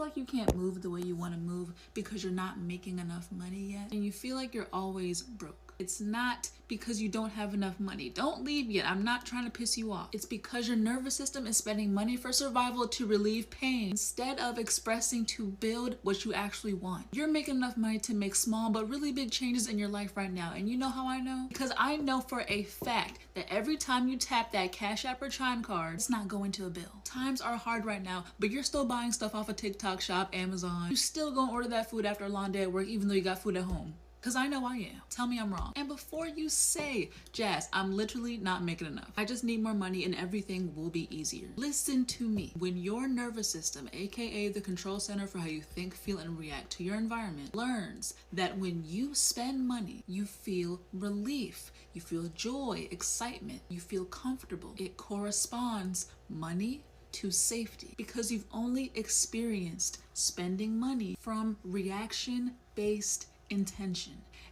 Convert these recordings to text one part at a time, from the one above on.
like you can't move the way you want to move because you're not making enough money yet, and you feel like you're always broke, it's not because you don't have enough money. Don't leave yet. I'm not trying to piss you off. It's because your nervous system is spending money for survival to relieve pain instead of expressing to build what you actually want. You're making enough money to make small but really big changes in your life right now. And you know how I know? Because I know for a fact that every time you tap that Cash App or Chime card, it's not going to a bill. Times are hard right now, but you're still buying stuff off of TikTok Shop, Amazon. You still gonna order that food after a long day at work even though you got food at home. Because I know I am. Tell me I'm wrong. And before you say, Jazz, I'm literally not making enough, I just need more money and everything will be easier. Listen to me. When your nervous system, aka the control center for how you think, feel, and react to your environment, learns that when you spend money, you feel relief, you feel joy, excitement, you feel comfortable. It corresponds money to safety because you've only experienced spending money from reaction-based intention,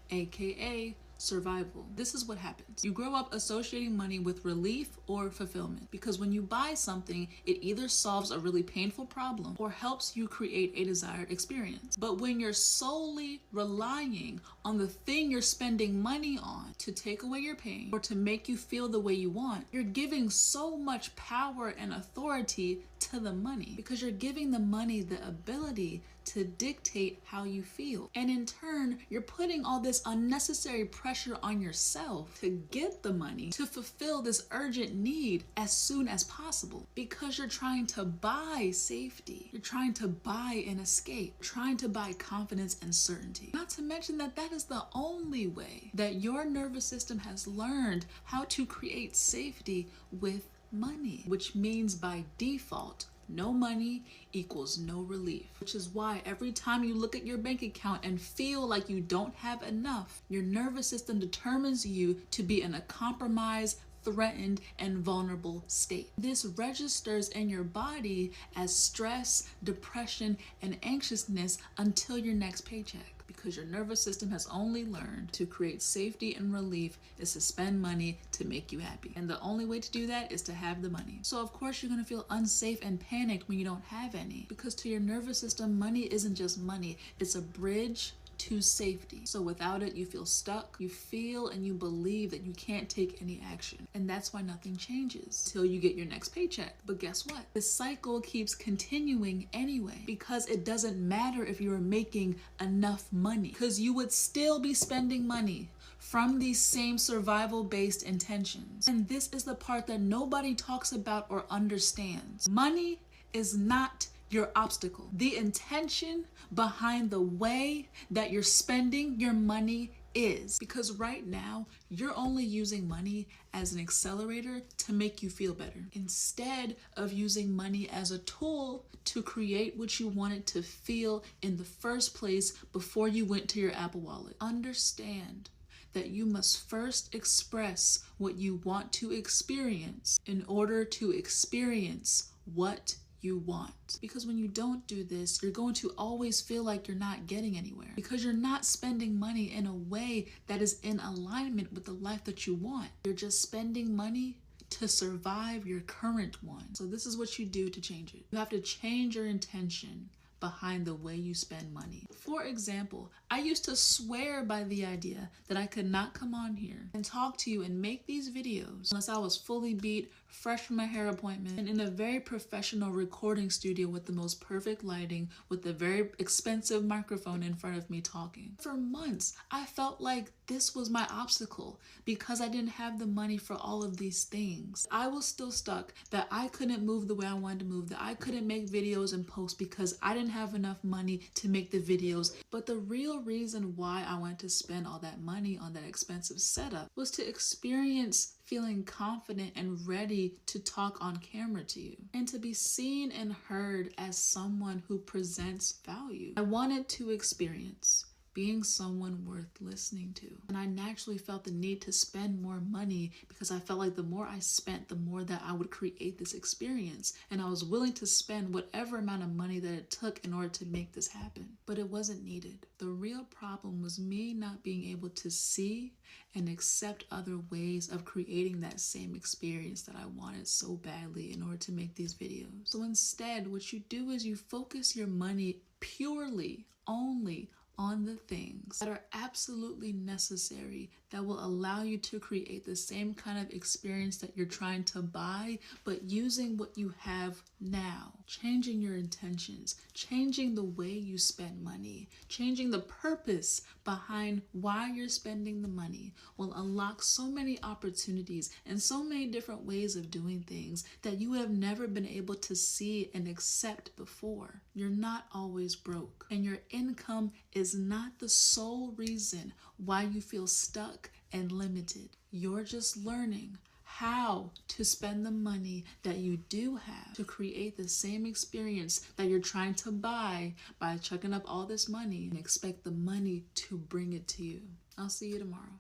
aka survival. This is what happens. You grow up associating money with relief or fulfillment because when you buy something, it either solves a really painful problem or helps you create a desired experience. But when you're solely relying on the thing you're spending money on to take away your pain or to make you feel the way you want, you're giving so much power and authority to the money because you're giving the money the ability to dictate how you feel. And in turn, you're putting all this unnecessary pressure on yourself to get the money to fulfill this urgent need as soon as possible because you're trying to buy safety. You're trying to buy an escape, trying to buy confidence and certainty. Not to mention that that is the only way that your nervous system has learned how to create safety with money, which means by default, no money equals no relief, which is why every time you look at your bank account and feel like you don't have enough, your nervous system determines you to be in a compromised, threatened, and vulnerable state. This registers in your body as stress, depression, and anxiousness until your next paycheck. Because your nervous system has only learned to create safety and relief is to spend money to make you happy. And the only way to do that is to have the money. So of course you're gonna feel unsafe and panicked when you don't have any. Because to your nervous system, money isn't just money, it's a bridge to safety. So without it, you feel stuck, you feel and you believe that you can't take any action. And that's why nothing changes till you get your next paycheck. But guess what? The cycle keeps continuing anyway, because it doesn't matter if you are making enough money, because you would still be spending money from these same survival-based intentions. And this is the part that nobody talks about or understands. Money is not your obstacle. The intention behind the way that you're spending your money is. Because right now, you're only using money as an accelerator to make you feel better, instead of using money as a tool to create what you wanted to feel in the first place before you went to your Apple Wallet. Understand that you must first express what you want to experience in order to experience what you want. Because when you don't do this, you're going to always feel like you're not getting anywhere, because you're not spending money in a way that is in alignment with the life that you want. You're just spending money to survive your current one. So this is what you do to change it. You have to change your intention behind the way you spend money. For example, I used to swear by the idea that I could not come on here and talk to you and make these videos unless I was fully beat, fresh from my hair appointment, and in a very professional recording studio with the most perfect lighting, with a very expensive microphone in front of me talking. For months, I felt like this was my obstacle because I didn't have the money for all of these things. I was still stuck that I couldn't move the way I wanted to move, that I couldn't make videos and post because I didn't have enough money to make the videos. But the real reason why I wanted to spend all that money on that expensive setup was to experience feeling confident and ready to talk on camera to you and to be seen and heard as someone who presents value. I wanted to experience being someone worth listening to. And I naturally felt the need to spend more money because I felt like the more I spent, the more that I would create this experience. And I was willing to spend whatever amount of money that it took in order to make this happen. But it wasn't needed. The real problem was me not being able to see and accept other ways of creating that same experience that I wanted so badly in order to make these videos. So instead, what you do is you focus your money purely, only on the things that are absolutely necessary that will allow you to create the same kind of experience that you're trying to buy, but using what you have now. Changing your intentions, changing the way you spend money, changing the purpose behind why you're spending the money will unlock so many opportunities and so many different ways of doing things that you have never been able to see and accept before. You're not always broke, and your income is not the sole reason why you feel stuck and limited. You're just learning how to spend the money that you do have to create the same experience that you're trying to buy by chucking up all this money and expect the money to bring it to you. I'll see you tomorrow.